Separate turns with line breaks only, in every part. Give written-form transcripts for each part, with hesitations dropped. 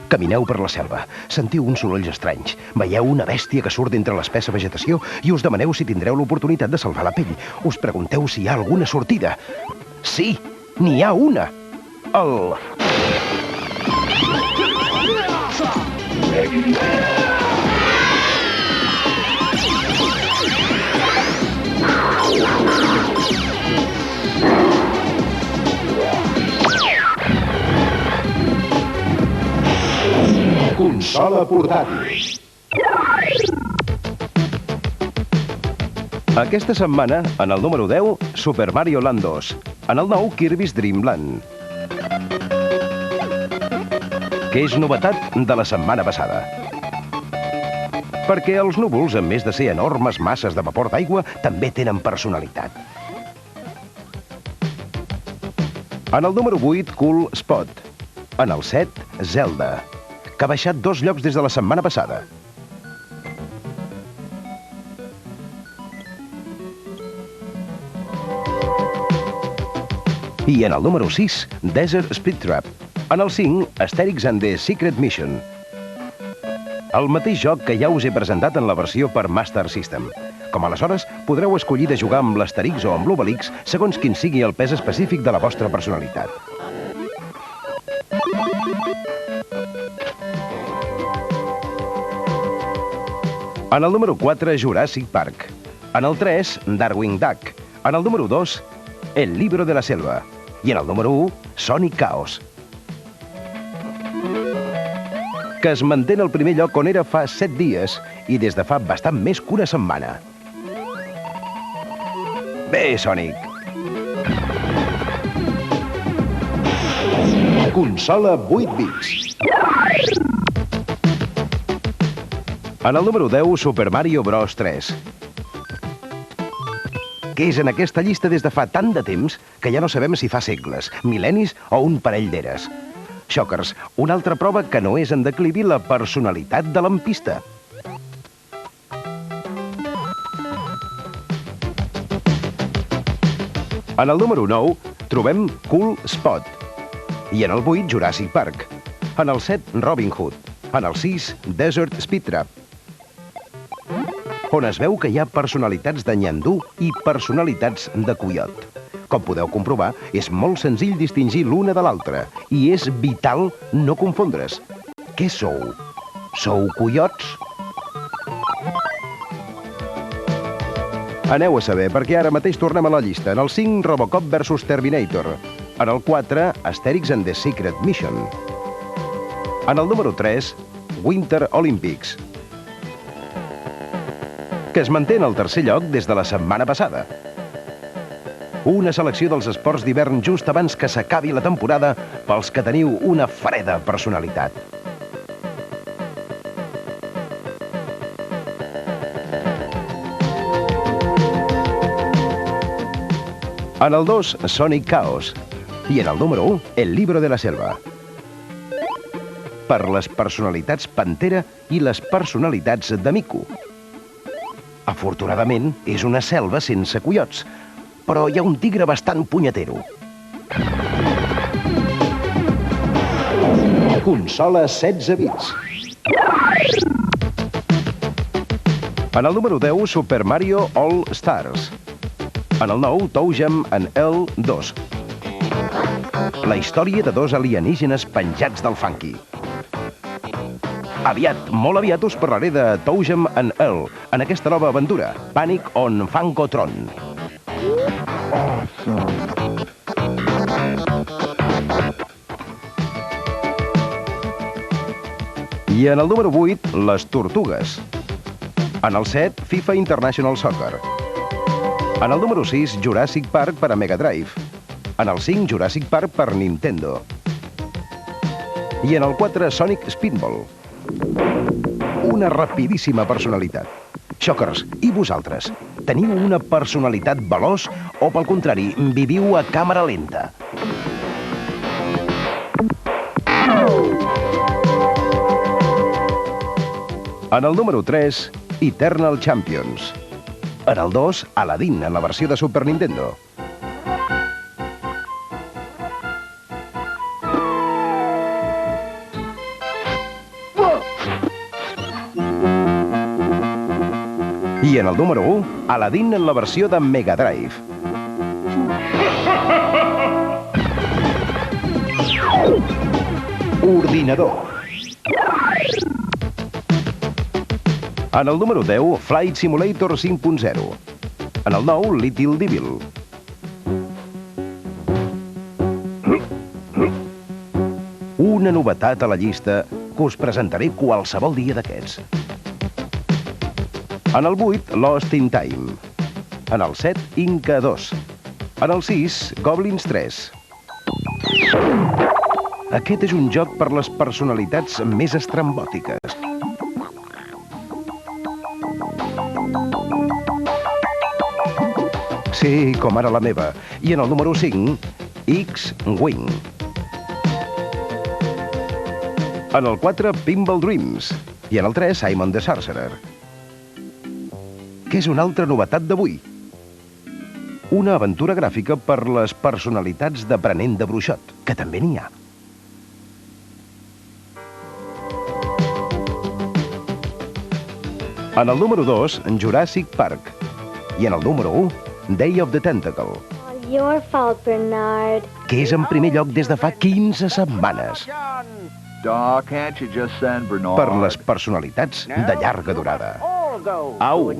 Camineu per la selva, sentiu uns sorolls estranys, veieu una bèstia que surt d'entre l'espessa vegetació i us demaneu si tindreu l'oportunitat de salvar la pell. Us pregunteu si hi ha alguna sortida. Sí, n'hi ha una.
Consola portàtil.
Aquesta setmana, en el número 10, Super Mario Land 2. En el 9, Kirby's Dream Land. Que és novetat de la setmana passada. Perquè els núvols, en més de ser enormes masses de vapor d'aigua, també tenen personalitat. En el número 8, Cool Spot. En el 7, Zelda, que ha baixat 2 llocs des de la setmana passada. I en el número 6, Desert Speed Trap. En el 5, Asterix and the Secret Mission. El mateix joc que ja us he presentat en la versió per Master System. Com aleshores, podreu escollir de jugar amb l'Asterix o amb l'Obelix segons quin sigui el pes específic de la vostra personalitat. En el número 4, Jurassic Park. En el 3, Darkwing Duck. En el número 2, El Libro de la Selva. I en el número 1, Sonic Chaos, que es manté en el primer lloc on era fa 7 dies i des de fa bastant més que una setmana. Bé, Sonic.
Consola 8 bits.
En el número 10, Super Mario Bros. 3. Que és en aquesta llista des de fa tant de temps que ja no sabem si fa segles, mil·lennis o un parell d'eres. Shockers, una altra prova que no és en declivi la personalitat de l'ampista. En el número 9 trobem Cool Spot. I en el 8, Jurassic Park. En el 7, Robin Hood. En el 6, Desert Speed Trap. On es veu que hi ha personalitats de nyandú i personalitats de coiot. Com podeu comprovar, és molt senzill distingir l'una de l'altra i és vital no confondre's. Què sou? Sou coiots? Aneu a saber, perquè ara mateix tornem a la llista. En el 5, Robocop vs Terminator. En el 4, Asterix and the Secret Mission. En el número 3, Winter Olympics, que es manté en el tercer lloc des de la setmana passada. Una selecció dels esports d'hivern just abans que s'acabi la temporada pels que teniu una freda personalitat. En el 2, Sonic Chaos. I en el número 1, El Libro de la Selva. Per les personalitats Pantera i les personalitats de Mico. Afortunadament, és una selva sense coiots, però hi ha un tigre bastant punyetero.
Consola 16 bits.
En el número 10, Super Mario All Stars. En el 9, ToeJam and Earl 2. La història de 2 alienígenes penjats del Funky. Aviat, molt aviat us parlaré de ToeJam and Earl en aquesta nova aventura, Panic on Funkotron. I en el número 8, les Tortugues. En el 7, FIFA International Soccer. En el número 6, Jurassic Park per a Mega Drive. En el 5, Jurassic Park per Nintendo. I en el 4, Sonic Speedball. Una rapidíssima personalitat. Shockers, i vosaltres? Teniu una personalitat veloç o, pel contrari, viviu a càmera lenta? En el número 3, Eternal Champions. En el 2, Aladdin, en la versió de Super Nintendo. I en el número 1, Aladdin en la versió de Mega Drive.
Ordinador.
En el número 10, Flight Simulator 5.0. En el 9, Little Devil. Una novetat a la llista que us presentaré qualsevol dia d'aquests. En el 8, Lost in Time. En el 7, Inca 2. En el 6, Goblins 3. Aquest és un joc per les personalitats més estrambòtiques. Sí, com ara la meva. I en el número 5, X-Wing. En el 4, Pinball Dreams. I en el 3, Simon the Sorcerer. Què és una altra novetat d'avui? Una aventura gràfica per les personalitats d'aprenent de bruixot, que també n'hi ha. En el número 2, Jurassic Park. I en el número 1, Day of the Tentacle.
Your fault, Bernard.
Que és en primer lloc des de fa 15 setmanes.
Doc, can't you just send Bernard?
Per les personalitats de llarga durada. Au!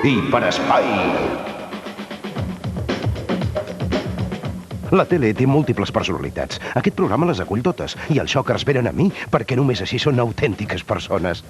I per espai! La tele té múltiples personalitats. Aquest programa les acull totes, i els Shockers venen a mi perquè només així són autèntiques persones.